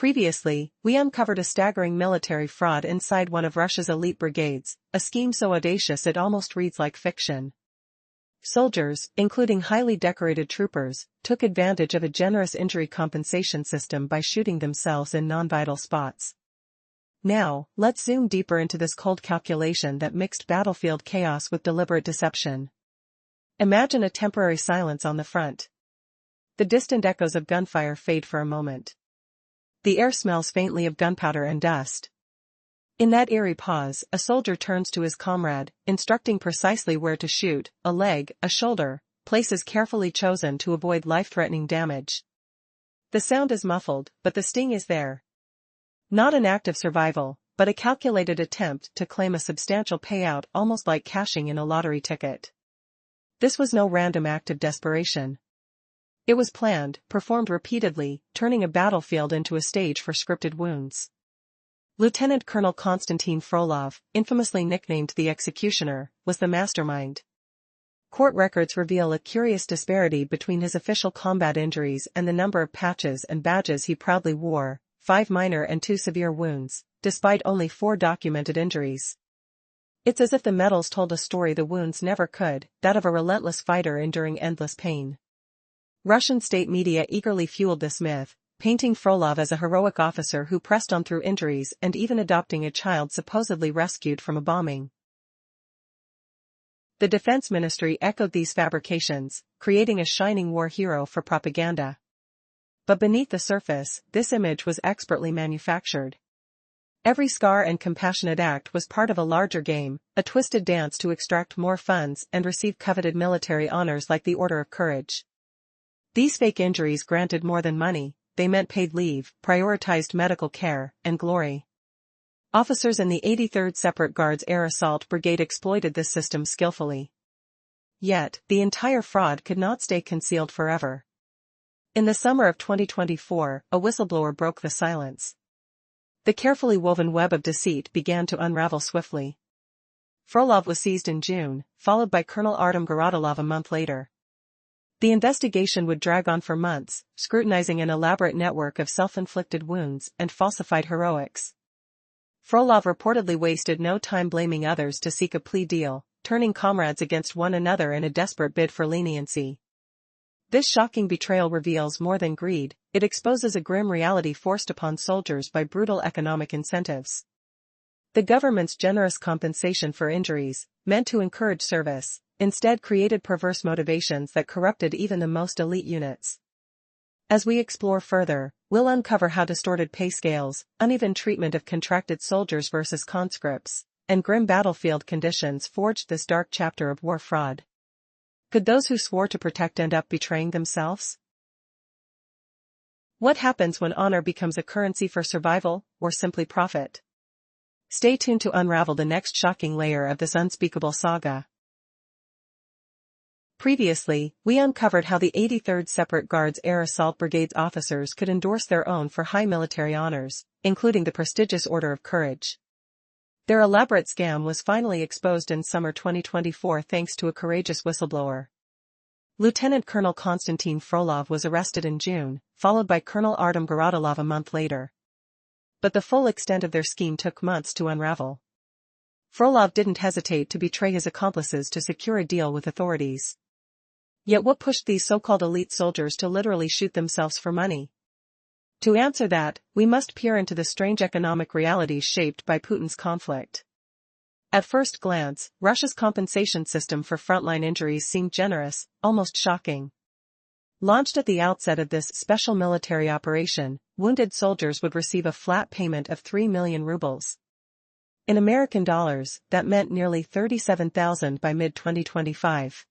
Previously, we uncovered a staggering military fraud inside one of Russia's elite brigades, a scheme so audacious it almost reads like fiction. Soldiers, including highly decorated troopers, took advantage of a generous injury compensation system by shooting themselves in non-vital spots. Now, let's zoom deeper into this cold calculation that mixed battlefield chaos with deliberate deception. Imagine a temporary silence on the front. The distant echoes of gunfire fade for a moment. The air smells faintly of gunpowder and dust. In that eerie pause, a soldier turns to his comrade, instructing precisely where to shoot: a leg, a shoulder, places carefully chosen to avoid life-threatening damage. The sound is muffled, but the sting is there. Not an act of survival, but a calculated attempt to claim a substantial payout, almost like cashing in a lottery ticket. This was no random act of desperation. It was planned, performed repeatedly, turning a battlefield into a stage for scripted wounds. Lieutenant Colonel Konstantin Frolov, infamously nicknamed the Executioner, was the mastermind. Court records reveal a curious disparity between his official combat injuries and the number of patches and badges he proudly wore: 5 minor and 2 severe wounds, despite only 4 documented injuries. It's as if the medals told a story the wounds never could, that of a relentless fighter enduring endless pain. Russian state media eagerly fueled this myth, painting Frolov as a heroic officer who pressed on through injuries and even adopting a child supposedly rescued from a bombing. The Defense Ministry echoed these fabrications, creating a shining war hero for propaganda. But beneath the surface, this image was expertly manufactured. Every scar and compassionate act was part of a larger game, a twisted dance to extract more funds and receive coveted military honors like the Order of Courage. These fake injuries granted more than money, they meant paid leave, prioritized medical care, and glory. Officers in the 83rd Separate Guards Air Assault Brigade exploited this system skillfully. Yet, the entire fraud could not stay concealed forever. In the summer of 2024, a whistleblower broke the silence. The carefully woven web of deceit began to unravel swiftly. Frolov was seized in June, followed by Colonel Artem Garatilov a month later. The investigation would drag on for months, scrutinizing an elaborate network of self-inflicted wounds and falsified heroics. Frolov reportedly wasted no time blaming others to seek a plea deal, turning comrades against one another in a desperate bid for leniency. This shocking betrayal reveals more than greed, it exposes a grim reality forced upon soldiers by brutal economic incentives. The government's generous compensation for injuries, meant to encourage service, instead created perverse motivations that corrupted even the most elite units. As we explore further, we'll uncover how distorted pay scales, uneven treatment of contracted soldiers versus conscripts, and grim battlefield conditions forged this dark chapter of war fraud. Could those who swore to protect end up betraying themselves? What happens when honor becomes a currency for survival, or simply profit? Stay tuned to unravel the next shocking layer of this unspeakable saga. Previously, we uncovered how the 83rd Separate Guards Air Assault Brigade's officers could endorse their own for high military honors, including the prestigious Order of Courage. Their elaborate scam was finally exposed in summer 2024 thanks to a courageous whistleblower. Lieutenant Colonel Konstantin Frolov was arrested in June, followed by Colonel Artem Garatilov a month later. But the full extent of their scheme took months to unravel. Frolov didn't hesitate to betray his accomplices to secure a deal with authorities. Yet what pushed these so-called elite soldiers to literally shoot themselves for money? To answer that, we must peer into the strange economic realities shaped by Putin's conflict. At first glance, Russia's compensation system for frontline injuries seemed generous, almost shocking. Launched at the outset of this special military operation, wounded soldiers would receive a flat payment of 3 million rubles. In American dollars, that meant nearly $37,000 by mid-2025.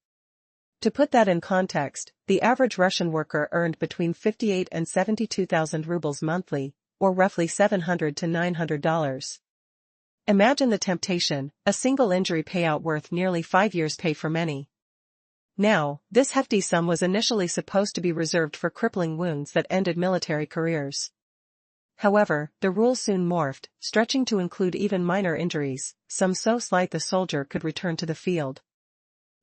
To put that in context, the average Russian worker earned between 58 and 72,000 rubles monthly, or roughly $700 to $900. Imagine the temptation, a single injury payout worth nearly 5 years' pay for many. Now, this hefty sum was initially supposed to be reserved for crippling wounds that ended military careers. However, the rules soon morphed, stretching to include even minor injuries, some so slight the soldier could return to the field.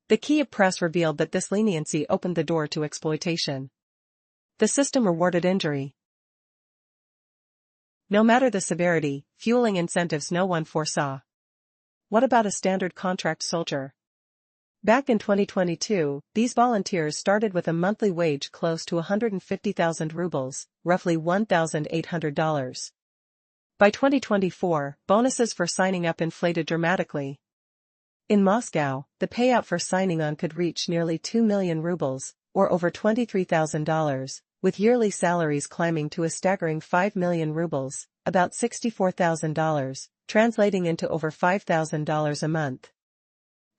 The Kyiv press revealed that this leniency opened the door to exploitation. The system rewarded injury. No matter the severity, fueling incentives no one foresaw. What about a standard contract soldier? Back in 2022, these volunteers started with a monthly wage close to 150,000 rubles, roughly $1,800. By 2024, bonuses for signing up inflated dramatically. In Moscow, the payout for signing on could reach nearly 2 million rubles, or over $23,000, with yearly salaries climbing to a staggering 5 million rubles, about $64,000, translating into over $5,000 a month.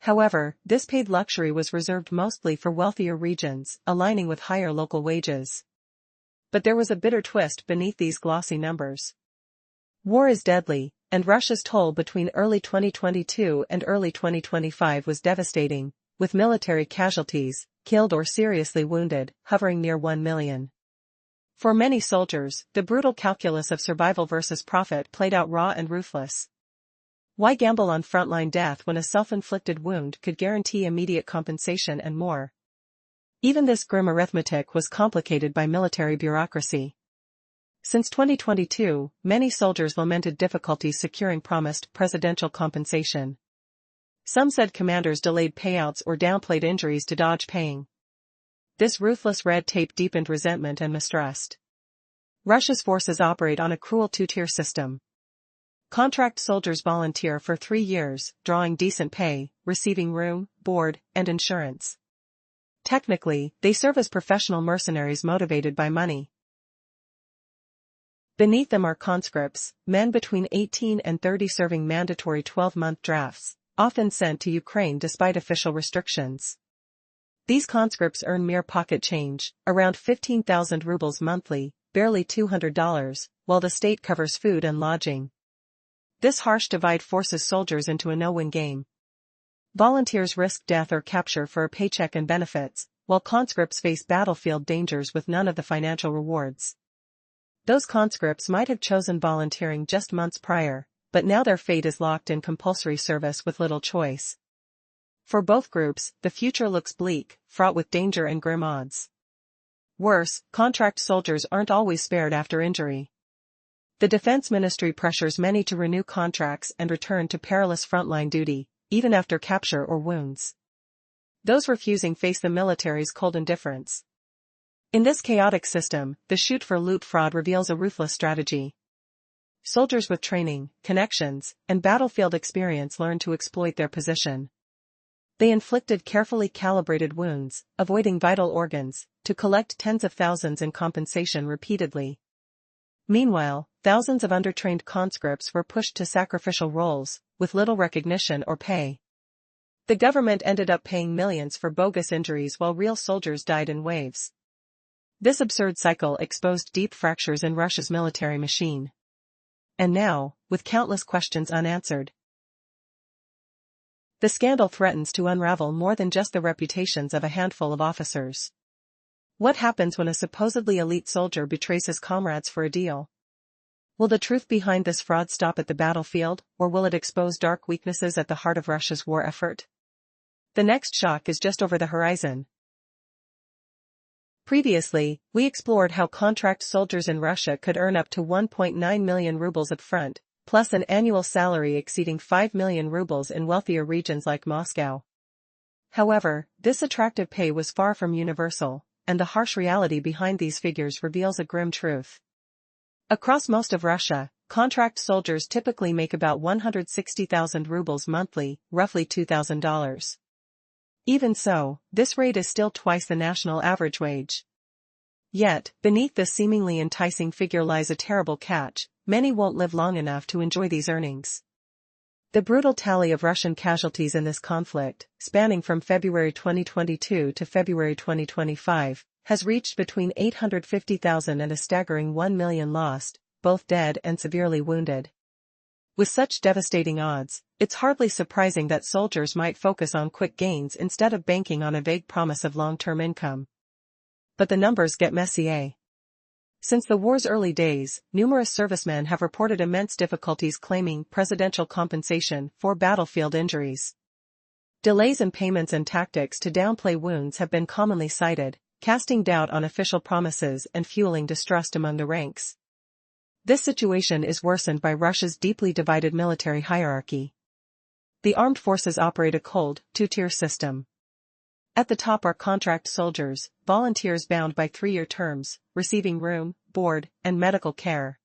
However, this paid luxury was reserved mostly for wealthier regions, aligning with higher local wages. But there was a bitter twist beneath these glossy numbers. War is deadly, and Russia's toll between early 2022 and early 2025 was devastating, with military casualties, killed or seriously wounded, hovering near 1 million. For many soldiers, the brutal calculus of survival versus profit played out raw and ruthless. Why gamble on frontline death when a self-inflicted wound could guarantee immediate compensation and more? Even this grim arithmetic was complicated by military bureaucracy. Since 2022, many soldiers lamented difficulties securing promised presidential compensation. Some said commanders delayed payouts or downplayed injuries to dodge paying. This ruthless red tape deepened resentment and mistrust. Russia's forces operate on a cruel two-tier system. Contract soldiers volunteer for 3 years, drawing decent pay, receiving room, board, and insurance. Technically, they serve as professional mercenaries motivated by money. Beneath them are conscripts, men between 18 and 30 serving mandatory 12-month drafts, often sent to Ukraine despite official restrictions. These conscripts earn mere pocket change, around 15,000 rubles monthly, barely $200, while the state covers food and lodging. This harsh divide forces soldiers into a no-win game. Volunteers risk death or capture for a paycheck and benefits, while conscripts face battlefield dangers with none of the financial rewards. Those conscripts might have chosen volunteering just months prior, but now their fate is locked in compulsory service with little choice. For both groups, the future looks bleak, fraught with danger and grim odds. Worse, contract soldiers aren't always spared after injury. The Defense Ministry pressures many to renew contracts and return to perilous frontline duty, even after capture or wounds. Those refusing face the military's cold indifference. In this chaotic system, the shoot for loot fraud reveals a ruthless strategy. Soldiers with training, connections, and battlefield experience learn to exploit their position. They inflicted carefully calibrated wounds, avoiding vital organs, to collect tens of thousands in compensation repeatedly. Meanwhile, thousands of undertrained conscripts were pushed to sacrificial roles, with little recognition or pay. The government ended up paying millions for bogus injuries while real soldiers died in waves. This absurd cycle exposed deep fractures in Russia's military machine. And now, with countless questions unanswered, the scandal threatens to unravel more than just the reputations of a handful of officers. What happens when a supposedly elite soldier betrays his comrades for a deal? Will the truth behind this fraud stop at the battlefield, or will it expose dark weaknesses at the heart of Russia's war effort? The next shock is just over the horizon. Previously, we explored how contract soldiers in Russia could earn up to 1.9 million rubles upfront, plus an annual salary exceeding 5 million rubles in wealthier regions like Moscow. However, this attractive pay was far from universal, and the harsh reality behind these figures reveals a grim truth. Across most of Russia, contract soldiers typically make about 160,000 rubles monthly, roughly $2,000. Even so, this rate is still twice the national average wage. Yet, beneath this seemingly enticing figure lies a terrible catch: many won't live long enough to enjoy these earnings. The brutal tally of Russian casualties in this conflict, spanning from February 2022 to February 2025, has reached between 850,000 and a staggering 1 million lost, both dead and severely wounded. With such devastating odds, it's hardly surprising that soldiers might focus on quick gains instead of banking on a vague promise of long-term income. But the numbers get messy. Since the war's early days, numerous servicemen have reported immense difficulties claiming presidential compensation for battlefield injuries. Delays in payments and tactics to downplay wounds have been commonly cited, casting doubt on official promises and fueling distrust among the ranks. This situation is worsened by Russia's deeply divided military hierarchy. The armed forces operate a cold, two-tier system. At the top are contract soldiers, volunteers bound by 3-year terms, receiving room, board, and medical care.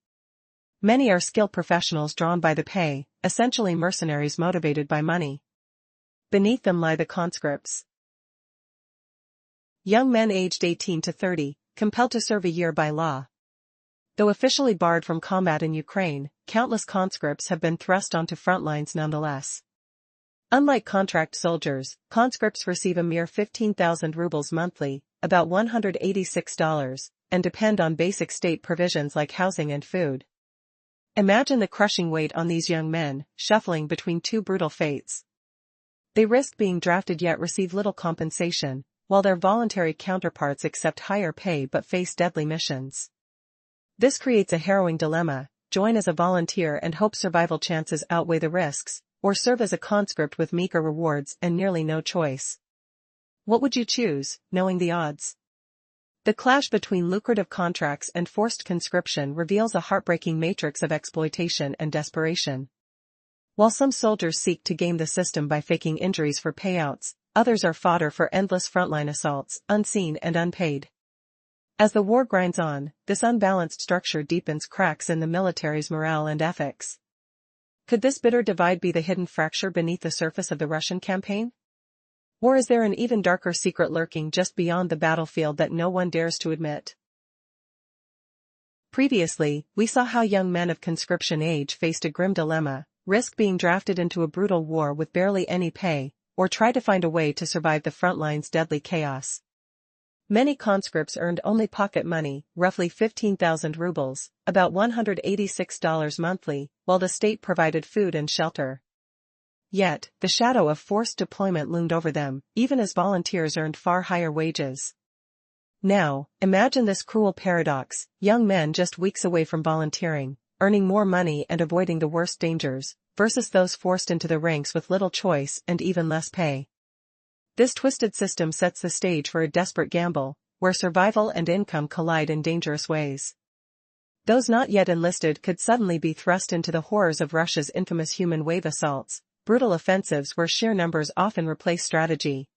Many are skilled professionals drawn by the pay, essentially mercenaries motivated by money. Beneath them lie the conscripts. Young men aged 18 to 30, compelled to serve a year by law. Though officially barred from combat in Ukraine, countless conscripts have been thrust onto front lines nonetheless. Unlike contract soldiers, conscripts receive a mere 15,000 rubles monthly, about $186, and depend on basic state provisions like housing and food. Imagine the crushing weight on these young men, shuffling between two brutal fates. They risk being drafted yet receive little compensation, while their voluntary counterparts accept higher pay but face deadly missions. This creates a harrowing dilemma: join as a volunteer and hope survival chances outweigh the risks, or serve as a conscript with meager rewards and nearly no choice. What would you choose, knowing the odds? The clash between lucrative contracts and forced conscription reveals a heartbreaking matrix of exploitation and desperation. While some soldiers seek to game the system by faking injuries for payouts, others are fodder for endless frontline assaults, unseen and unpaid. As the war grinds on, this unbalanced structure deepens cracks in the military's morale and ethics. Could this bitter divide be the hidden fracture beneath the surface of the Russian campaign? Or is there an even darker secret lurking just beyond the battlefield that no one dares to admit? Previously, we saw how young men of conscription age faced a grim dilemma: risk being drafted into a brutal war with barely any pay, or try to find a way to survive the front line's deadly chaos. Many conscripts earned only pocket money, roughly 15,000 rubles, about $186 monthly, while the state provided food and shelter. Yet, the shadow of forced deployment loomed over them, even as volunteers earned far higher wages. Now, imagine this cruel paradox: young men just weeks away from volunteering, earning more money and avoiding the worst dangers, versus those forced into the ranks with little choice and even less pay. This twisted system sets the stage for a desperate gamble, where survival and income collide in dangerous ways. Those not yet enlisted could suddenly be thrust into the horrors of Russia's infamous human wave assaults, brutal offensives where sheer numbers often replace strategy.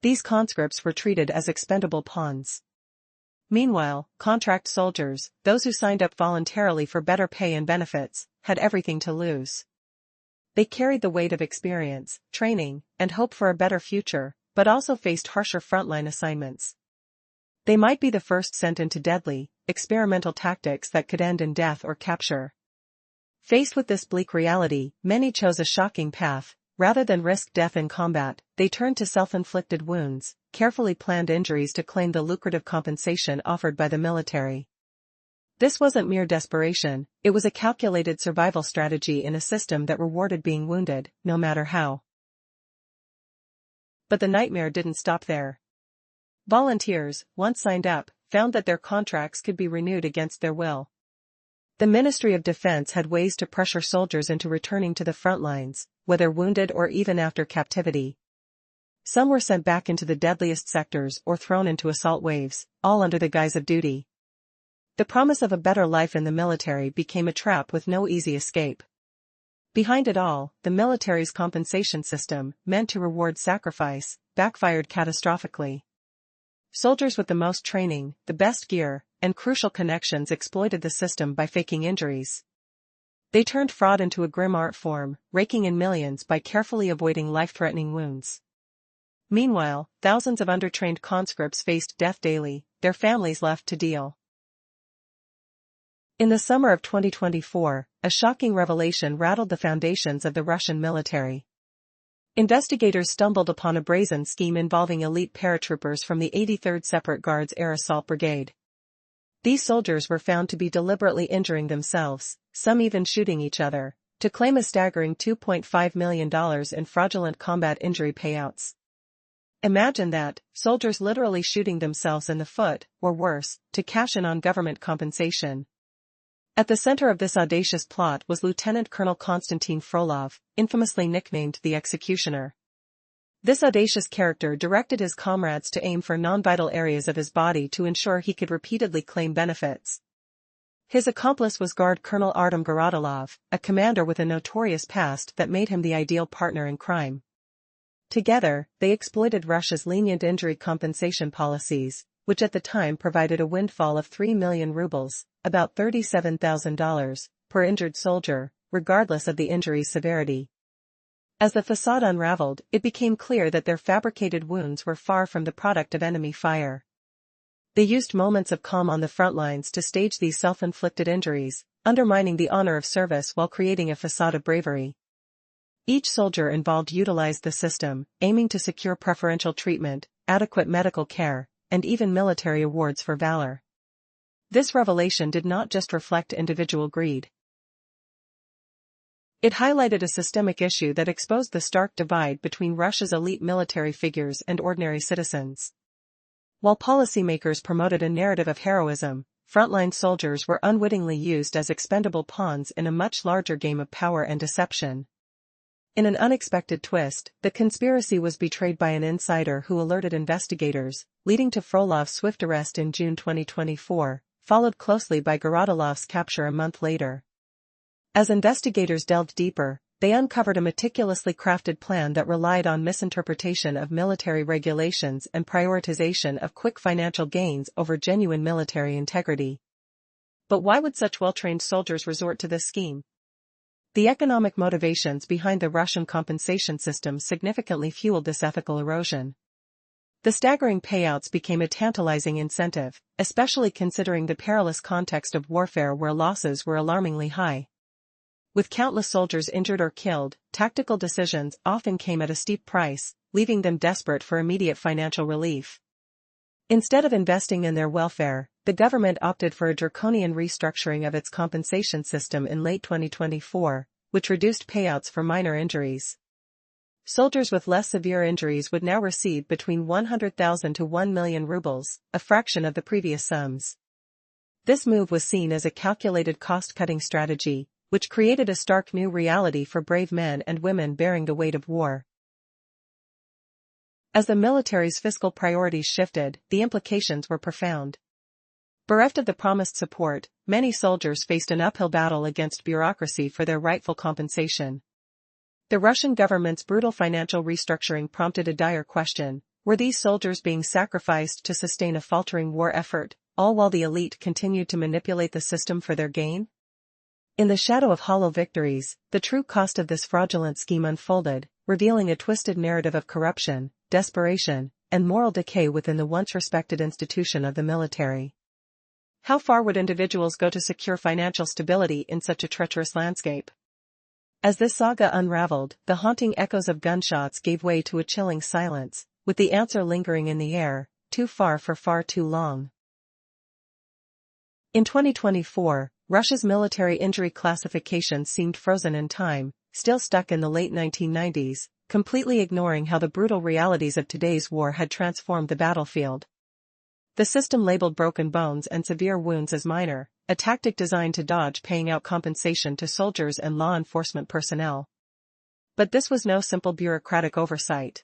These conscripts were treated as expendable pawns. Meanwhile, contract soldiers, those who signed up voluntarily for better pay and benefits, had everything to lose. They carried the weight of experience, training, and hope for a better future, but also faced harsher frontline assignments. They might be the first sent into deadly, experimental tactics that could end in death or capture. Faced with this bleak reality, many chose a shocking path. Rather than risk death in combat, they turned to self-inflicted wounds, carefully planned injuries to claim the lucrative compensation offered by the military. This wasn't mere desperation, it was a calculated survival strategy in a system that rewarded being wounded, no matter how. But the nightmare didn't stop there. Volunteers, once signed up, found that their contracts could be renewed against their will. The Ministry of Defense had ways to pressure soldiers into returning to the front lines, whether wounded or even after captivity. Some were sent back into the deadliest sectors or thrown into assault waves, all under the guise of duty. The promise of a better life in the military became a trap with no easy escape. Behind it all, the military's compensation system, meant to reward sacrifice, backfired catastrophically. Soldiers with the most training, the best gear, and crucial connections exploited the system by faking injuries. They turned fraud into a grim art form, raking in millions by carefully avoiding life-threatening wounds. Meanwhile, thousands of undertrained conscripts faced death daily, their families left to deal. In the summer of 2024, a shocking revelation rattled the foundations of the Russian military. Investigators stumbled upon a brazen scheme involving elite paratroopers from the 83rd Separate Guards Air Assault Brigade. These soldiers were found to be deliberately injuring themselves, some even shooting each other, to claim a staggering $2.5 million in fraudulent combat injury payouts. Imagine that, soldiers literally shooting themselves in the foot, or worse, to cash in on government compensation. At the center of this audacious plot was Lieutenant Colonel Konstantin Frolov, infamously nicknamed the Executioner. This audacious character directed his comrades to aim for non-vital areas of his body to ensure he could repeatedly claim benefits. His accomplice was Guard Colonel Artem Garatilov, a commander with a notorious past that made him the ideal partner in crime. Together, they exploited Russia's lenient injury compensation policies, which at the time provided a windfall of 3 million rubles, about $37,000, per injured soldier, regardless of the injury's severity. As the facade unraveled, it became clear that their fabricated wounds were far from the product of enemy fire. They used moments of calm on the front lines to stage these self-inflicted injuries, undermining the honor of service while creating a facade of bravery. Each soldier involved utilized the system, aiming to secure preferential treatment, adequate medical care, and even military awards for valor. This revelation did not just reflect individual greed. It highlighted a systemic issue that exposed the stark divide between Russia's elite military figures and ordinary citizens. While policymakers promoted a narrative of heroism, frontline soldiers were unwittingly used as expendable pawns in a much larger game of power and deception. In an unexpected twist, the conspiracy was betrayed by an insider who alerted investigators, leading to Frolov's swift arrest in June 2024, followed closely by Garatilov's capture a month later. As investigators delved deeper, they uncovered a meticulously crafted plan that relied on misinterpretation of military regulations and prioritization of quick financial gains over genuine military integrity. But why would such well-trained soldiers resort to this scheme? The economic motivations behind the Russian compensation system significantly fueled this ethical erosion. The staggering payouts became a tantalizing incentive, especially considering the perilous context of warfare where losses were alarmingly high. With countless soldiers injured or killed, tactical decisions often came at a steep price, leaving them desperate for immediate financial relief. Instead of investing in their welfare, the government opted for a draconian restructuring of its compensation system in late 2024, which reduced payouts for minor injuries. Soldiers with less severe injuries would now receive between 100,000 to 1 million rubles, a fraction of the previous sums. This move was seen as a calculated cost-cutting strategy, which created a stark new reality for brave men and women bearing the weight of war. As the military's fiscal priorities shifted, the implications were profound. Bereft of the promised support, many soldiers faced an uphill battle against bureaucracy for their rightful compensation. The Russian government's brutal financial restructuring prompted a dire question: were these soldiers being sacrificed to sustain a faltering war effort, all while the elite continued to manipulate the system for their gain? In the shadow of hollow victories, the true cost of this fraudulent scheme unfolded, revealing a twisted narrative of corruption, desperation, and moral decay within the once respected institution of the military. How far would individuals go to secure financial stability in such a treacherous landscape? As this saga unraveled, the haunting echoes of gunshots gave way to a chilling silence, with the answer lingering in the air: too far for far too long. In 2024, Russia's military injury classification seemed frozen in time, still stuck in the late 1990s, completely ignoring how the brutal realities of today's war had transformed the battlefield. The system labeled broken bones and severe wounds as minor, a tactic designed to dodge paying out compensation to soldiers and law enforcement personnel. But this was no simple bureaucratic oversight.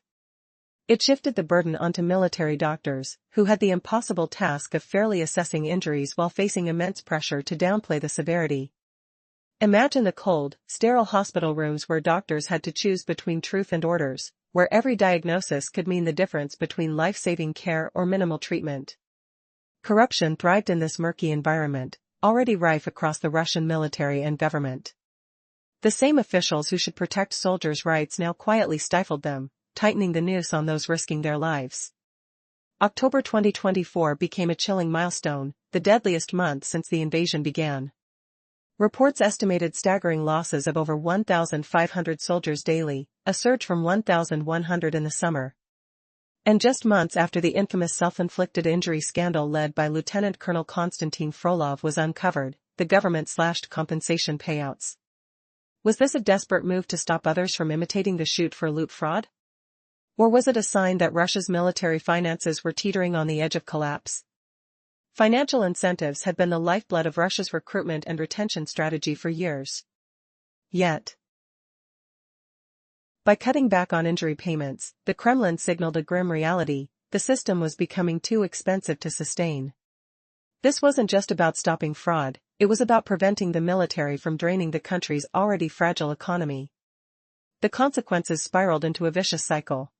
It shifted the burden onto military doctors, who had the impossible task of fairly assessing injuries while facing immense pressure to downplay the severity. Imagine the cold, sterile hospital rooms where doctors had to choose between truth and orders, where every diagnosis could mean the difference between life-saving care or minimal treatment. Corruption thrived in this murky environment, already rife across the Russian military and government. The same officials who should protect soldiers' rights now quietly stifled them, tightening the noose on those risking their lives. October 2024 became a chilling milestone, the deadliest month since the invasion began. Reports estimated staggering losses of over 1,500 soldiers daily, a surge from 1,100 in the summer. And just months after the infamous self-inflicted injury scandal led by Lieutenant Colonel Konstantin Frolov was uncovered, the government slashed compensation payouts. Was this a desperate move to stop others from imitating the shoot-for-loot fraud? Or was it a sign that Russia's military finances were teetering on the edge of collapse? Financial incentives had been the lifeblood of Russia's recruitment and retention strategy for years. Yet, by cutting back on injury payments, the Kremlin signaled a grim reality: the system was becoming too expensive to sustain. This wasn't just about stopping fraud, It was about preventing the military from draining the country's already fragile economy. The consequences spiraled into a vicious cycle.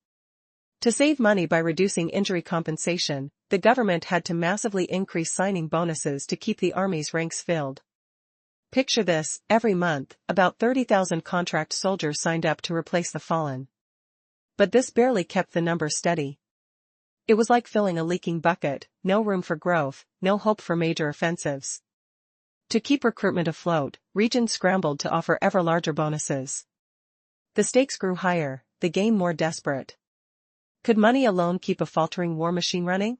To save money by reducing injury compensation, the government had to massively increase signing bonuses to keep the army's ranks filled. Picture this: every month, about 30,000 contract soldiers signed up to replace the fallen. But this barely kept the numbers steady. It was like filling a leaking bucket: no room for growth, no hope for major offensives. To keep recruitment afloat, regions scrambled to offer ever larger bonuses. The stakes grew higher, the game more desperate. Could money alone keep a faltering war machine running?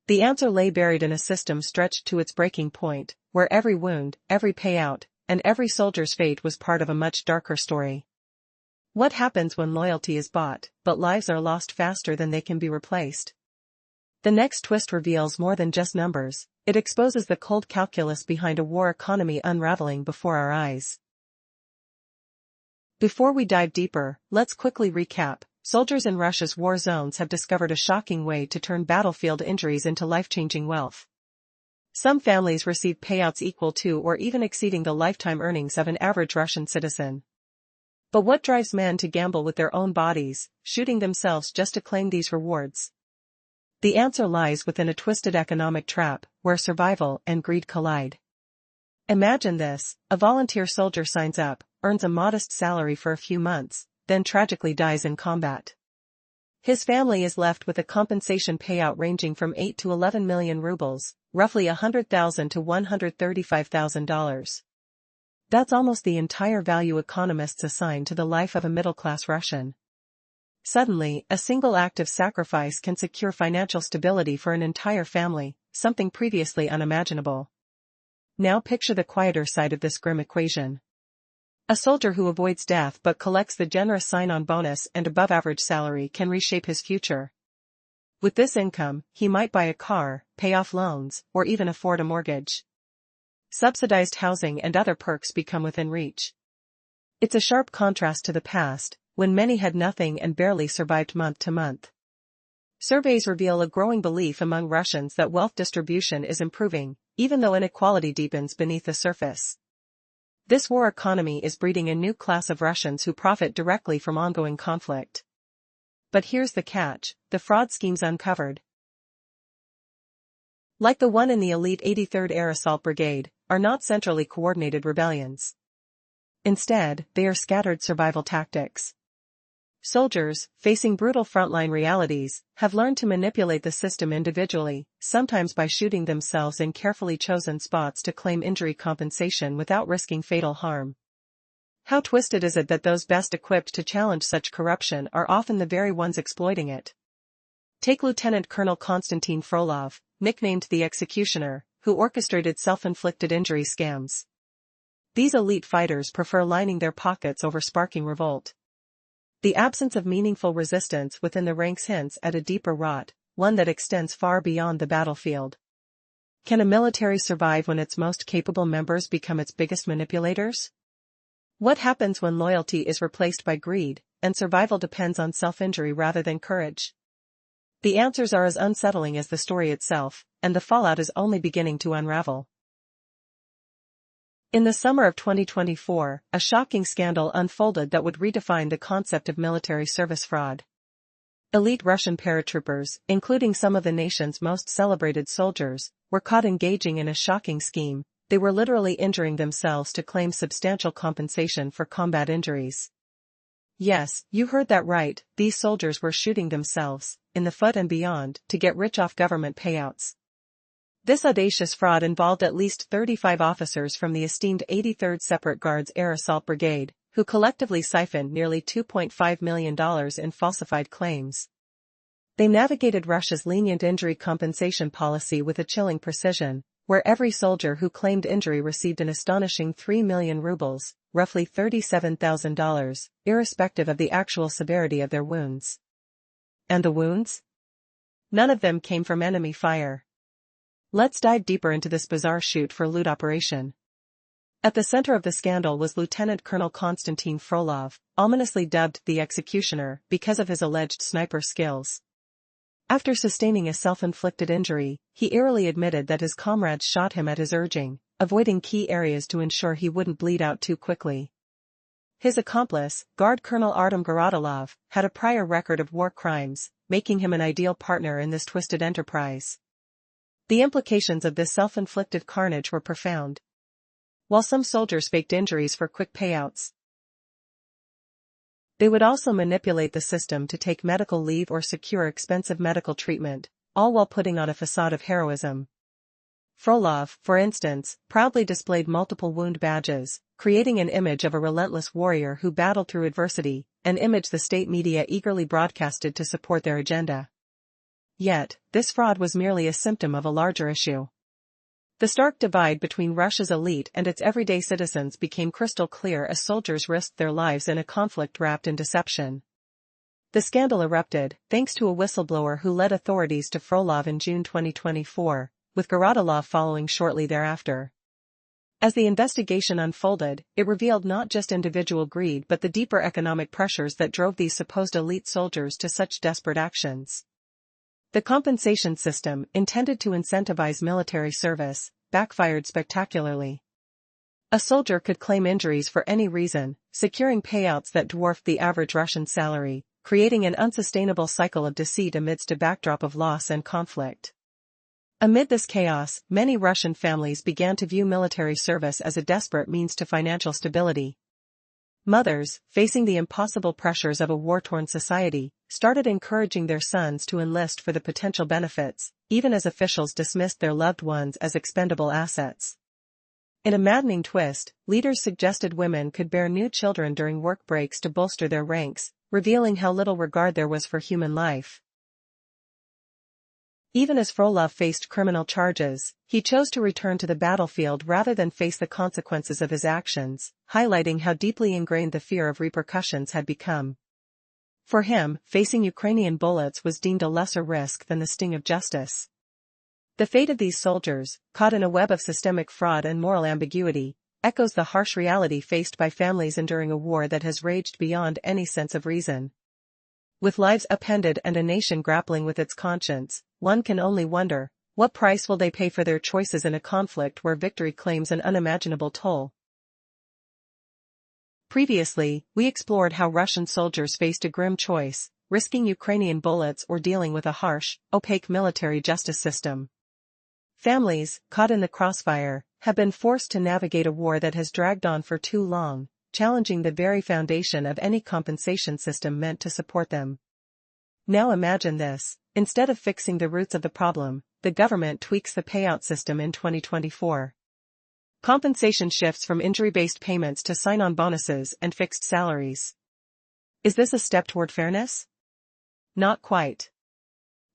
The answer lay buried in a system stretched to its breaking point, where every wound, every payout, and every soldier's fate was part of a much darker story. What happens when loyalty is bought, but lives are lost faster than they can be replaced? The next twist reveals more than just numbers. It exposes the cold calculus behind a war economy unraveling before our eyes. Before we dive deeper, let's quickly recap. Soldiers in Russia's war zones have discovered a shocking way to turn battlefield injuries into life-changing wealth. Some families receive payouts equal to or even exceeding the lifetime earnings of an average Russian citizen. But what drives men to gamble with their own bodies, shooting themselves just to claim these rewards? The answer lies within a twisted economic trap, where survival and greed collide. Imagine this: a volunteer soldier signs up, earns a modest salary for a few months, then tragically dies in combat. His family is left with a compensation payout ranging from 8 to 11 million rubles, roughly $100,000 to $135,000. That's almost the entire value economists assign to the life of a middle-class Russian. Suddenly, a single act of sacrifice can secure financial stability for an entire family, something previously unimaginable. Now picture the quieter side of this grim equation. A soldier who avoids death but collects the generous sign-on bonus and above-average salary can reshape his future. With this income, he might buy a car, pay off loans, or even afford a mortgage. Subsidized housing and other perks become within reach. It's a sharp contrast to the past, when many had nothing and barely survived month to month. Surveys reveal a growing belief among Russians that wealth distribution is improving, even though inequality deepens beneath the surface. This war economy is breeding a new class of Russians who profit directly from ongoing conflict. But here's the catch: the fraud schemes uncovered, like the one in the elite 83rd Air Assault Brigade, are not centrally coordinated rebellions. Instead, they are scattered survival tactics. Soldiers, facing brutal frontline realities, have learned to manipulate the system individually, sometimes by shooting themselves in carefully chosen spots to claim injury compensation without risking fatal harm. How twisted is it that those best equipped to challenge such corruption are often the very ones exploiting it? Take Lieutenant Colonel Konstantin Frolov, nicknamed the Executioner, who orchestrated self-inflicted injury scams. These elite fighters prefer lining their pockets over sparking revolt. The absence of meaningful resistance within the ranks hints at a deeper rot, one that extends far beyond the battlefield. Can a military survive when its most capable members become its biggest manipulators? What happens when loyalty is replaced by greed, and survival depends on self-injury rather than courage? The answers are as unsettling as the story itself, and the fallout is only beginning to unravel. In the summer of 2024, a shocking scandal unfolded that would redefine the concept of military service fraud. Elite Russian paratroopers, including some of the nation's most celebrated soldiers, were caught engaging in a shocking scheme. They were literally injuring themselves to claim substantial compensation for combat injuries. Yes, you heard that right, these soldiers were shooting themselves, in the foot and beyond, to get rich off government payouts. This audacious fraud involved at least 35 officers from the esteemed 83rd Separate Guards Air Assault Brigade, who collectively siphoned nearly $2.5 million in falsified claims. They navigated Russia's lenient injury compensation policy with a chilling precision, where every soldier who claimed injury received an astonishing 3 million rubles, roughly $37,000, irrespective of the actual severity of their wounds. And the wounds? None of them came from enemy fire. Let's dive deeper into this bizarre shoot-for-loot operation. At the center of the scandal was Lieutenant Colonel Konstantin Frolov, ominously dubbed the Executioner because of his alleged sniper skills. After sustaining a self-inflicted injury, he eerily admitted that his comrades shot him at his urging, avoiding key areas to ensure he wouldn't bleed out too quickly. His accomplice, Guard Colonel Artem Garatilov, had a prior record of war crimes, making him an ideal partner in this twisted enterprise. The implications of this self-inflicted carnage were profound. While some soldiers faked injuries for quick payouts, they would also manipulate the system to take medical leave or secure expensive medical treatment, all while putting on a facade of heroism. Frolov, for instance, proudly displayed multiple wound badges, creating an image of a relentless warrior who battled through adversity, an image the state media eagerly broadcasted to support their agenda. Yet, this fraud was merely a symptom of a larger issue. The stark divide between Russia's elite and its everyday citizens became crystal clear as soldiers risked their lives in a conflict wrapped in deception. The scandal erupted, thanks to a whistleblower who led authorities to Frolov in June 2024, with Garatilov following shortly thereafter. As the investigation unfolded, it revealed not just individual greed but the deeper economic pressures that drove these supposed elite soldiers to such desperate actions. The compensation system, intended to incentivize military service, backfired spectacularly. A soldier could claim injuries for any reason, securing payouts that dwarfed the average Russian salary, creating an unsustainable cycle of deceit amidst a backdrop of loss and conflict. Amid this chaos, many Russian families began to view military service as a desperate means to financial stability. Mothers, facing the impossible pressures of a war-torn society, started encouraging their sons to enlist for the potential benefits, even as officials dismissed their loved ones as expendable assets. In a maddening twist, leaders suggested women could bear new children during work breaks to bolster their ranks, revealing how little regard there was for human life. Even as Frolov faced criminal charges, he chose to return to the battlefield rather than face the consequences of his actions, highlighting how deeply ingrained the fear of repercussions had become. For him, facing Ukrainian bullets was deemed a lesser risk than the sting of justice. The fate of these soldiers, caught in a web of systemic fraud and moral ambiguity, echoes the harsh reality faced by families enduring a war that has raged beyond any sense of reason. With lives upended and a nation grappling with its conscience, one can only wonder, what price will they pay for their choices in a conflict where victory claims an unimaginable toll? Previously, we explored how Russian soldiers faced a grim choice, risking Ukrainian bullets or dealing with a harsh, opaque military justice system. Families, caught in the crossfire, have been forced to navigate a war that has dragged on for too long, challenging the very foundation of any compensation system meant to support them. Now imagine this: instead of fixing the roots of the problem, the government tweaks the payout system in 2024. Compensation shifts from injury-based payments to sign-on bonuses and fixed salaries. Is this a step toward fairness? Not quite.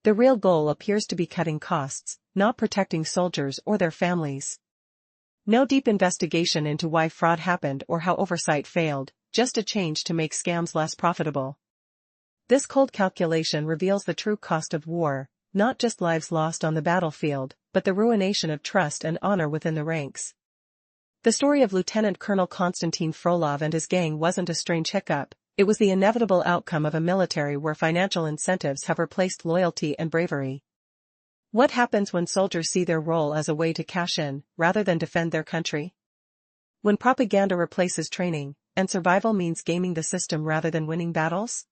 The real goal appears to be cutting costs, not protecting soldiers or their families. No deep investigation into why fraud happened or how oversight failed, just a change to make scams less profitable. This cold calculation reveals the true cost of war, not just lives lost on the battlefield, but the ruination of trust and honor within the ranks. The story of Lieutenant Colonel Konstantin Frolov and his gang wasn't a strange hiccup, it was the inevitable outcome of a military where financial incentives have replaced loyalty and bravery. What happens when soldiers see their role as a way to cash in, rather than defend their country? When propaganda replaces training, and survival means gaming the system rather than winning battles?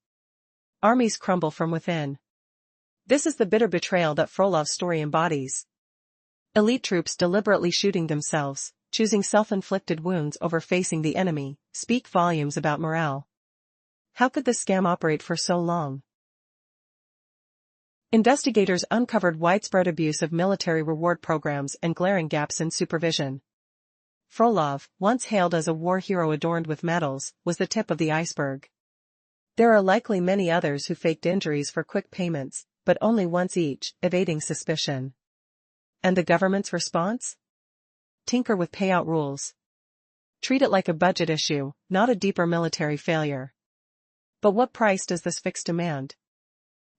Armies crumble from within. This is the bitter betrayal that Frolov's story embodies. Elite troops deliberately shooting themselves, choosing self-inflicted wounds over facing the enemy, speak volumes about morale. How could this scam operate for so long? Investigators uncovered widespread abuse of military reward programs and glaring gaps in supervision. Frolov, once hailed as a war hero adorned with medals, was the tip of the iceberg. There are likely many others who faked injuries for quick payments, but only once each, evading suspicion. And the government's response? Tinker with payout rules. Treat it like a budget issue, not a deeper military failure. But what price does this fix demand?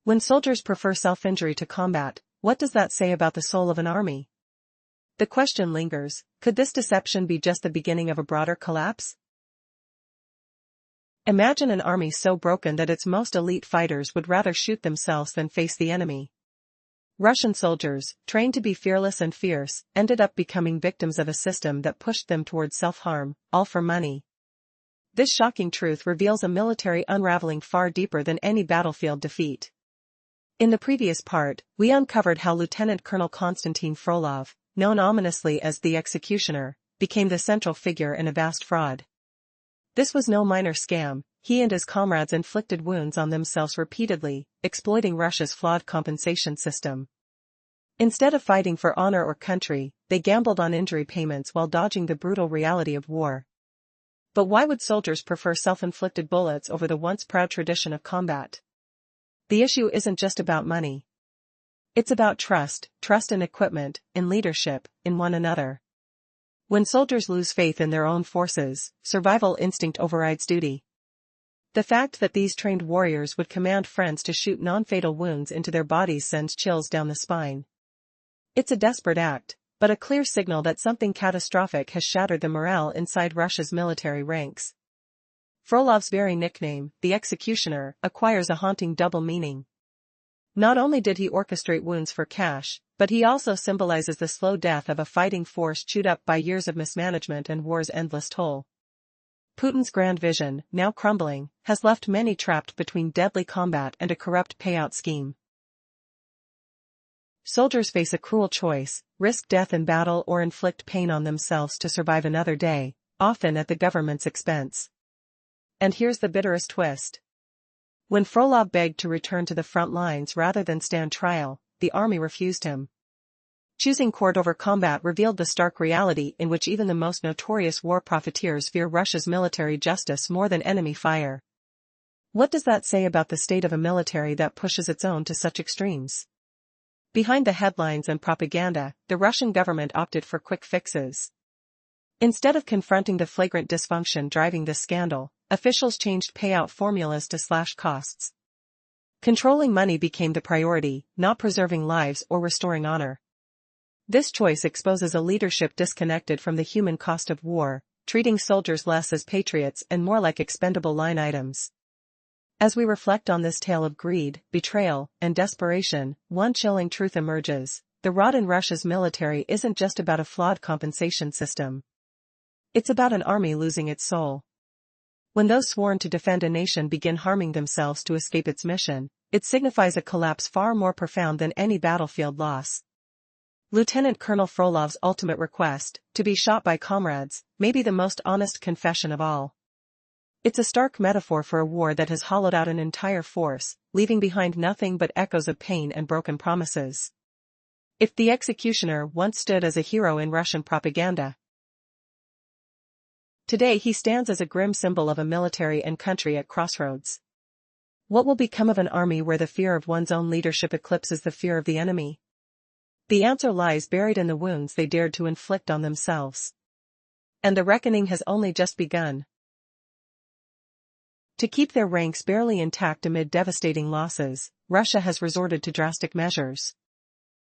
When soldiers prefer self-injury to combat, what does that say about the soul of an army? The question lingers, could this deception be just the beginning of a broader collapse? Imagine an army so broken that its most elite fighters would rather shoot themselves than face the enemy. Russian soldiers, trained to be fearless and fierce, ended up becoming victims of a system that pushed them towards self-harm, all for money. This shocking truth reveals a military unraveling far deeper than any battlefield defeat. In the previous part, we uncovered how Lieutenant Colonel Konstantin Frolov, known ominously as the Executioner, became the central figure in a vast fraud. This was no minor scam. He and his comrades inflicted wounds on themselves repeatedly, exploiting Russia's flawed compensation system. Instead of fighting for honor or country, they gambled on injury payments while dodging the brutal reality of war. But why would soldiers prefer self-inflicted bullets over the once proud tradition of combat? The issue isn't just about money. It's about trust in equipment, in leadership, in one another. When soldiers lose faith in their own forces, survival instinct overrides duty. The fact that these trained warriors would command friends to shoot non-fatal wounds into their bodies sends chills down the spine. It's a desperate act, but a clear signal that something catastrophic has shattered the morale inside Russia's military ranks. Frolov's very nickname, the Executioner, acquires a haunting double meaning. Not only did he orchestrate wounds for cash, but he also symbolizes the slow death of a fighting force chewed up by years of mismanagement and war's endless toll. Putin's grand vision, now crumbling, has left many trapped between deadly combat and a corrupt payout scheme. Soldiers face a cruel choice: risk death in battle or inflict pain on themselves to survive another day, often at the government's expense. And here's the bitterest twist. When Frolov begged to return to the front lines rather than stand trial, the army refused him. Choosing court over combat revealed the stark reality in which even the most notorious war profiteers fear Russia's military justice more than enemy fire. What does that say about the state of a military that pushes its own to such extremes? Behind the headlines and propaganda, the Russian government opted for quick fixes. Instead of confronting the flagrant dysfunction driving the scandal, officials changed payout formulas to slash costs. Controlling money became the priority, not preserving lives or restoring honor. This choice exposes a leadership disconnected from the human cost of war, treating soldiers less as patriots and more like expendable line items. As we reflect on this tale of greed, betrayal, and desperation, one chilling truth emerges: the rot in Russia's military isn't just about a flawed compensation system. It's about an army losing its soul. When those sworn to defend a nation begin harming themselves to escape its mission, it signifies a collapse far more profound than any battlefield loss. Lieutenant Colonel Frolov's ultimate request, to be shot by comrades, may be the most honest confession of all. It's a stark metaphor for a war that has hollowed out an entire force, leaving behind nothing but echoes of pain and broken promises. If the Executioner once stood as a hero in Russian propaganda, today he stands as a grim symbol of a military and country at crossroads. What will become of an army where the fear of one's own leadership eclipses the fear of the enemy? The answer lies buried in the wounds they dared to inflict on themselves. And the reckoning has only just begun. To keep their ranks barely intact amid devastating losses, Russia has resorted to drastic measures.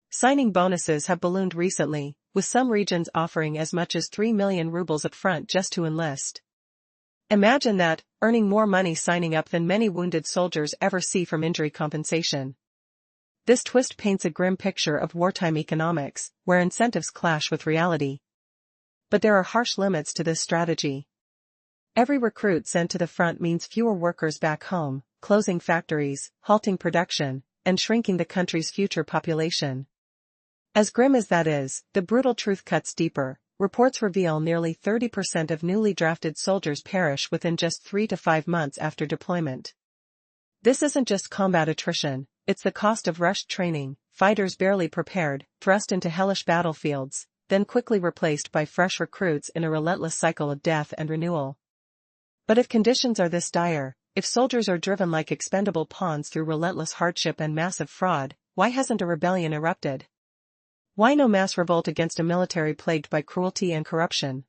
Signing bonuses have ballooned recently, with some regions offering as much as 3 million rubles up front just to enlist. Imagine that, earning more money signing up than many wounded soldiers ever see from injury compensation. This twist paints a grim picture of wartime economics, where incentives clash with reality. But there are harsh limits to this strategy. Every recruit sent to the front means fewer workers back home, closing factories, halting production, and shrinking the country's future population. As grim as that is, the brutal truth cuts deeper. Reports reveal nearly 30% of newly drafted soldiers perish within just 3 to 5 months after deployment. This isn't just combat attrition, it's the cost of rushed training, fighters barely prepared, thrust into hellish battlefields, then quickly replaced by fresh recruits in a relentless cycle of death and renewal. But if conditions are this dire, if soldiers are driven like expendable pawns through relentless hardship and massive fraud, why hasn't a rebellion erupted? Why no mass revolt against a military plagued by cruelty and corruption?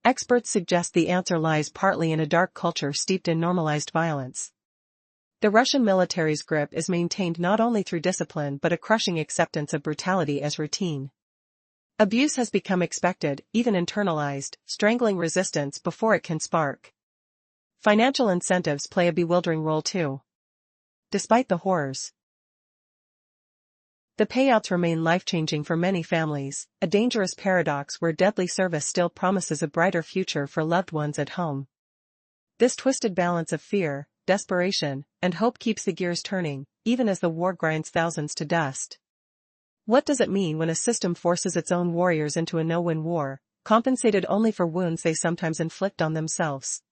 Experts suggest the answer lies partly in a dark culture steeped in normalized violence. The Russian military's grip is maintained not only through discipline but a crushing acceptance of brutality as routine. Abuse has become expected, even internalized, strangling resistance before it can spark. Financial incentives play a bewildering role too. Despite the horrors, The payouts remain life-changing for many families, a dangerous paradox where deadly service still promises a brighter future for loved ones at home. This twisted balance of fear, desperation, and hope keeps the gears turning, even as the war grinds thousands to dust. What does it mean when a system forces its own warriors into a no-win war, compensated only for wounds they sometimes inflict on themselves?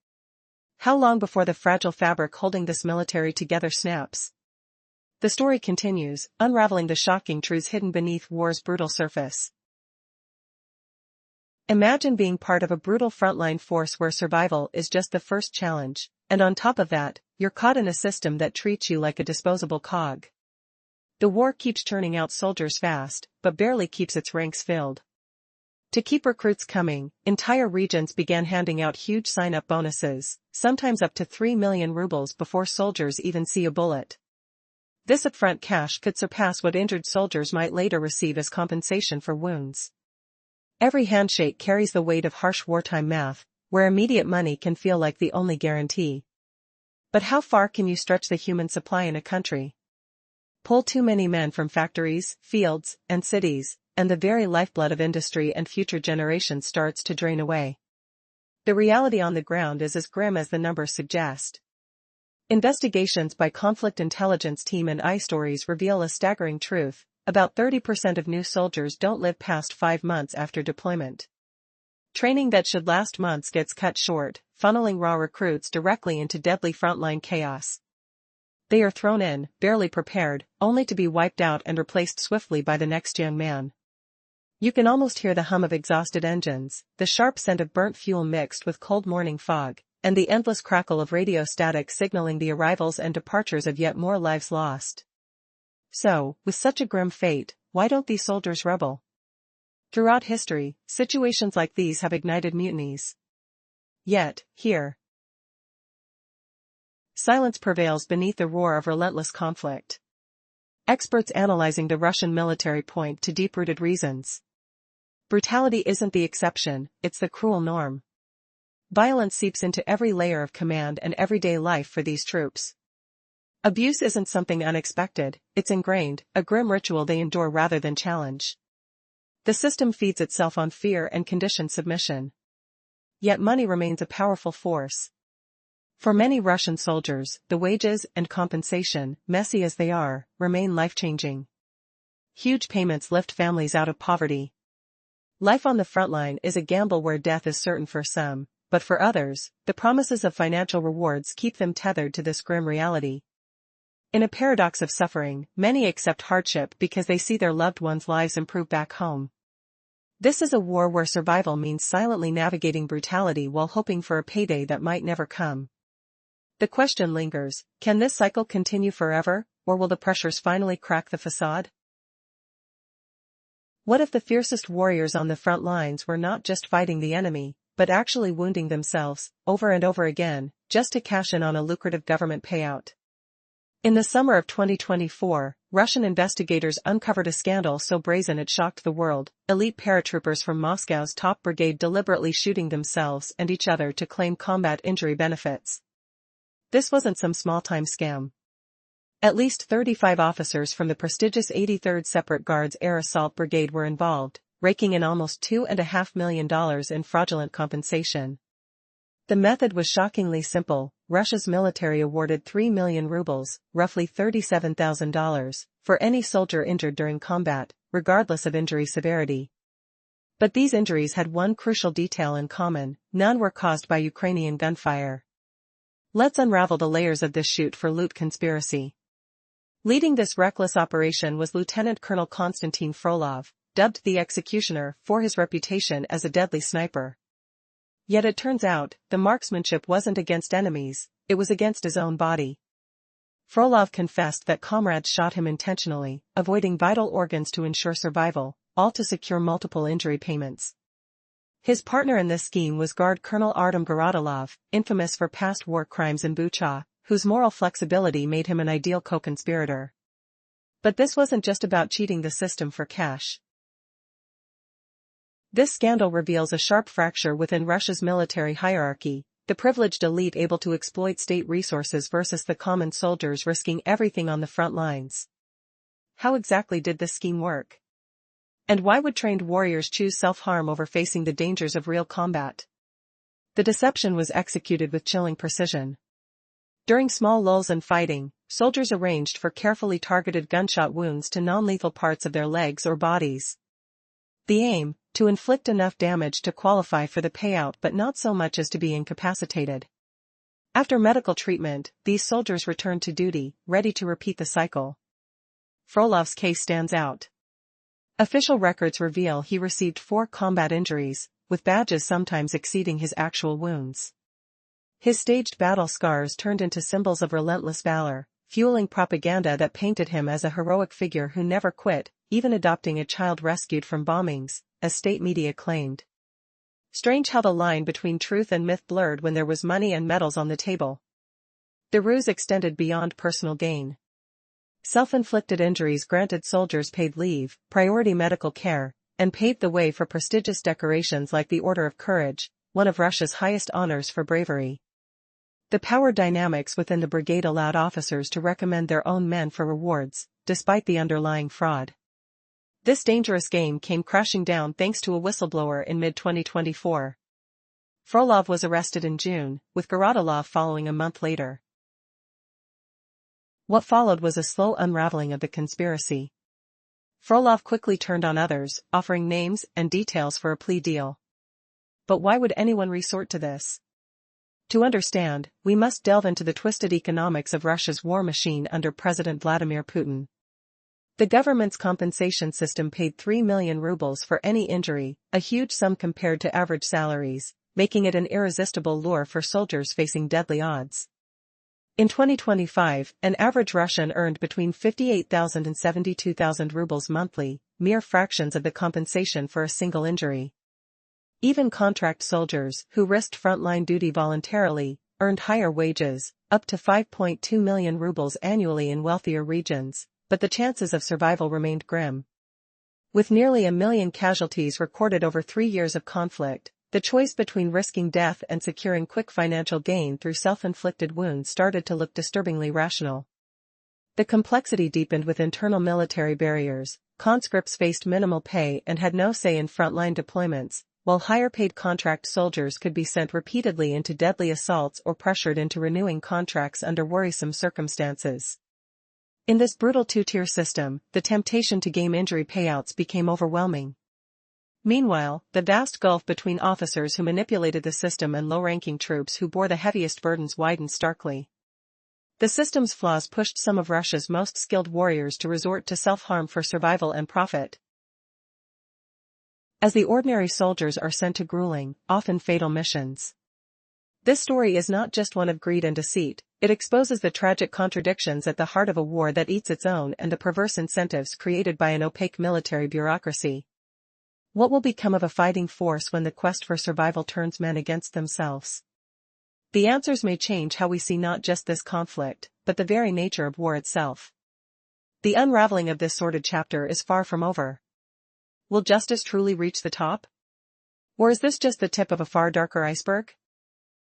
How long before the fragile fabric holding this military together snaps? The story continues, unraveling the shocking truths hidden beneath war's brutal surface. Imagine being part of a brutal frontline force where survival is just the first challenge, and on top of that, you're caught in a system that treats you like a disposable cog. The war keeps churning out soldiers fast, but barely keeps its ranks filled. To keep recruits coming, entire regions began handing out huge sign-up bonuses, sometimes up to 3 million rubles before soldiers even see a bullet. This upfront cash could surpass what injured soldiers might later receive as compensation for wounds. Every handshake carries the weight of harsh wartime math, where immediate money can feel like the only guarantee. But how far can you stretch the human supply in a country? Pull too many men from factories, fields, and cities, and the very lifeblood of industry and future generations starts to drain away. The reality on the ground is as grim as the numbers suggest. Investigations by Conflict Intelligence Team and iStories reveal a staggering truth: about 30% of new soldiers don't live past 5 months after deployment. Training that should last months gets cut short, funneling raw recruits directly into deadly frontline chaos. They are thrown in, barely prepared, only to be wiped out and replaced swiftly by the next young man. You can almost hear the hum of exhausted engines, the sharp scent of burnt fuel mixed with cold morning fog, and the endless crackle of radio static signaling the arrivals and departures of yet more lives lost. So, with such a grim fate, why don't these soldiers rebel? Throughout history, situations like these have ignited mutinies. Yet, here, silence prevails beneath the roar of relentless conflict. Experts analyzing the Russian military point to deep-rooted reasons. Brutality isn't the exception, it's the cruel norm. Violence seeps into every layer of command and everyday life for these troops. Abuse isn't something unexpected, it's ingrained, a grim ritual they endure rather than challenge. The system feeds itself on fear and conditioned submission. Yet money remains a powerful force. For many Russian soldiers, the wages and compensation, messy as they are, remain life-changing. Huge payments lift families out of poverty. Life on the frontline is a gamble where death is certain for some, but for others, the promises of financial rewards keep them tethered to this grim reality. In a paradox of suffering, many accept hardship because they see their loved ones' lives improve back home. This is a war where survival means silently navigating brutality while hoping for a payday that might never come. The question lingers: can this cycle continue forever, or will the pressures finally crack the facade? What if the fiercest warriors on the front lines were not just fighting the enemy, but actually wounding themselves, over and over again, just to cash in on a lucrative government payout? In the summer of 2024, Russian investigators uncovered a scandal so brazen it shocked the world: elite paratroopers from Moscow's top brigade deliberately shooting themselves and each other to claim combat injury benefits. This wasn't some small-time scam. At least 35 officers from the prestigious 83rd Separate Guards Air Assault Brigade were involved, raking in almost $2.5 million in fraudulent compensation. The method was shockingly simple: Russia's military awarded 3 million rubles, roughly $37,000, for any soldier injured during combat, regardless of injury severity. But these injuries had one crucial detail in common: none were caused by Ukrainian gunfire. Let's unravel the layers of this shoot-for-loot conspiracy. Leading this reckless operation was Lieutenant Colonel Konstantin Frolov, dubbed the Executioner for his reputation as a deadly sniper. Yet it turns out, the marksmanship wasn't against enemies, it was against his own body. Frolov confessed that comrades shot him intentionally, avoiding vital organs to ensure survival, all to secure multiple injury payments. His partner in this scheme was Guard Colonel Artem Garatilov, infamous for past war crimes in Bucha, whose moral flexibility made him an ideal co-conspirator. But this wasn't just about cheating the system for cash. This scandal reveals a sharp fracture within Russia's military hierarchy: the privileged elite able to exploit state resources versus the common soldiers risking everything on the front lines. How exactly did this scheme work? And why would trained warriors choose self-harm over facing the dangers of real combat? The deception was executed with chilling precision. During small lulls in fighting, soldiers arranged for carefully targeted gunshot wounds to non-lethal parts of their legs or bodies. The aim, to inflict enough damage to qualify for the payout but not so much as to be incapacitated. After medical treatment, these soldiers returned to duty, ready to repeat the cycle. Frolov's case stands out. Official records reveal he received 4 combat injuries, with badges sometimes exceeding his actual wounds. His staged battle scars turned into symbols of relentless valor, fueling propaganda that painted him as a heroic figure who never quit, even adopting a child rescued from bombings, as state media claimed. Strange how the line between truth and myth blurred when there was money and medals on the table. The ruse extended beyond personal gain. Self-inflicted injuries granted soldiers paid leave, priority medical care, and paved the way for prestigious decorations like the Order of Courage, one of Russia's highest honors for bravery. The power dynamics within the brigade allowed officers to recommend their own men for rewards, despite the underlying fraud. This dangerous game came crashing down thanks to a whistleblower in mid-2024. Frolov was arrested in June, with Geratilov following a month later. What followed was a slow unraveling of the conspiracy. Frolov quickly turned on others, offering names and details for a plea deal. But why would anyone resort to this? To understand, we must delve into the twisted economics of Russia's war machine under President Vladimir Putin. The government's compensation system paid 3 million rubles for any injury, a huge sum compared to average salaries, making it an irresistible lure for soldiers facing deadly odds. In 2025, an average Russian earned between 58,000 and 72,000 rubles monthly, mere fractions of the compensation for a single injury. Even contract soldiers, who risked frontline duty voluntarily, earned higher wages, up to 5.2 million rubles annually in wealthier regions, but the chances of survival remained grim. With nearly 1 million casualties recorded over 3 years of conflict, the choice between risking death and securing quick financial gain through self-inflicted wounds started to look disturbingly rational. The complexity deepened with internal military barriers. Conscripts faced minimal pay and had no say in frontline deployments, while higher-paid contract soldiers could be sent repeatedly into deadly assaults or pressured into renewing contracts under worrisome circumstances. In this brutal two-tier system, the temptation to game injury payouts became overwhelming. Meanwhile, the vast gulf between officers who manipulated the system and low-ranking troops who bore the heaviest burdens widened starkly. The system's flaws pushed some of Russia's most skilled warriors to resort to self-harm for survival and profit. As the ordinary soldiers are sent to grueling, often fatal missions. This story is not just one of greed and deceit, it exposes the tragic contradictions at the heart of a war that eats its own and the perverse incentives created by an opaque military bureaucracy. What will become of a fighting force when the quest for survival turns men against themselves? The answers may change how we see not just this conflict, but the very nature of war itself. The unraveling of this sordid chapter is far from over. Will justice truly reach the top? Or is this just the tip of a far darker iceberg?